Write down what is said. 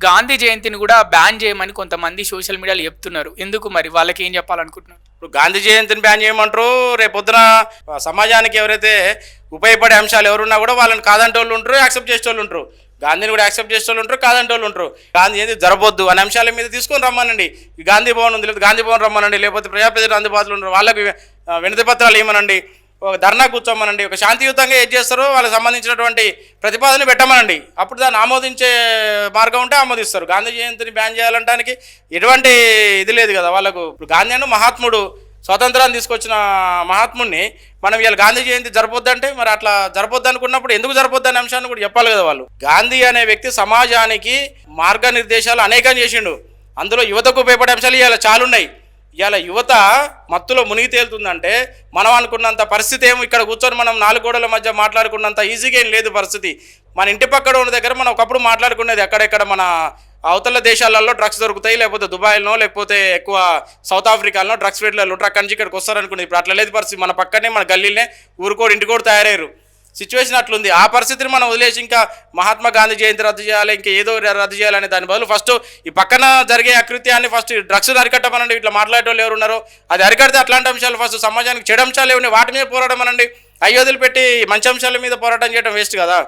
గాంధీ జయంతిని కూడా బ్యాన్ చేయమని కొంతమంది సోషల్ మీడియాలో చెప్తున్నారు. ఎందుకు మరి వాళ్ళకి ఏం చెప్పాలనుకుంటున్నారు? ఇప్పుడు గాంధీ జయంతిని బ్యాన్ చేయమంటారు. రేపొద్దున సమాజానికి ఎవరైతే ఉపయోగపడే అంశాలు ఎవరున్నా కూడా వాళ్ళని కాదంటే వాళ్ళు ఉంటారు, యాక్సెప్ట్ చేసే వాళ్ళు ఉంటారు. గాంధీని కూడా యాక్సెప్ట్ చేసే వాళ్ళు ఉంటారు, కాదంటే వాళ్ళు ఉంటారు. గాంధీ జయంతి జరగొద్దు అనే అంశాల మీద తీసుకొని రమ్మనండి. ఈ గాంధీ భవన్ ఉంది, లేదా గాంధీ భవన్ రమ్మనండి, లేకపోతే ప్రజాప్రతినిధులు అందుబాటులో ఉన్నారు వాళ్ళకి వినతి పత్రాలు ఇవ్వమనండి, ఒక ధర్నా కూర్చోమనండి, ఒక శాంతియుతంగా ఏం చేస్తారో వాళ్ళకి సంబంధించినటువంటి ప్రతిపాదన పెట్టమనండి. అప్పుడు దాన్ని ఆమోదించే మార్గం ఉంటే ఆమోదిస్తారు. గాంధీ జయంతిని బ్యాన్ చేయాలంటానికి ఎటువంటి ఇది లేదు కదా వాళ్ళకు. ఇప్పుడు గాంధీ అన్న మహాత్ముడు, స్వాతంత్రాన్ని తీసుకొచ్చిన మహాత్ముడిని మనం ఇవాళ గాంధీ జయంతి జరపొద్దంటే మరి అట్లా జరపొద్దు అనుకున్నప్పుడు ఎందుకు జరపొద్దు అనే అంశాన్ని కూడా చెప్పాలి కదా వాళ్ళు. గాంధీ అనే వ్యక్తి సమాజానికి మార్గనిర్దేశాలు అనేకం చేసిండు. అందులో యువతకు ఉపయోగపడే అంశాలు ఇవాళ చాలా ఉన్నాయి. ఇవాళ యువత మత్తులో మునిగి తేలుతుందంటే మనం అనుకున్నంత పరిస్థితి ఏమో ఇక్కడ కూర్చొని మనం నాలుగు గోడల మధ్య మాట్లాడుకున్నంత ఈజీగా ఏం లేదు పరిస్థితి. మన ఇంటి పక్కన ఉన్న దగ్గర మనం ఒకప్పుడు మాట్లాడుకునేది ఎక్కడెక్కడ మన అవతల దేశాలలో డ్రగ్స్ దొరుకుతాయి, లేకపోతే దుబాయ్లో, లేకపోతే ఎక్కువ సౌత్ ఆఫ్రికాలో డ్రగ్స్ రేట్లలో ఉంటారు, అక్కడి నుంచి ఇక్కడికి వస్తారనుకునేది. ఇప్పుడు అట్లా లేదు పరిస్థితి. మన పక్కనే మన గల్లీనే ఊరుకోడు ఇంటికోడు తయారయ్యారు. సిచ్యువేషన్ అట్లుంది. ఆ పరిస్థితిని మనం వదిలేసి ఇంకా మహాత్మా గాంధీ జయంతి రద్దు చేయాలి, ఇంకా ఏదో రద్దు చేయాలనే దాని బదులు ఫస్ట్ ఈ పక్కన జరిగే అకృత్యాన్ని ఫస్ట్ డ్రగ్స్ అరికట్టమనండి. ఇట్లా మాట్లాడేటోళ్ళు ఎవరు ఉన్నారో అది అరికడితే అట్లాంటి అంశాలు ఫస్ట్ సమాజానికి చెడు అంశాలు ఏమన్నా వాటి మీద పోరాటం అనండి. అయ్యోదులు పెట్టి మంచి అంశాల మీద పోరాటం చేయడం వేస్ట్ కదా.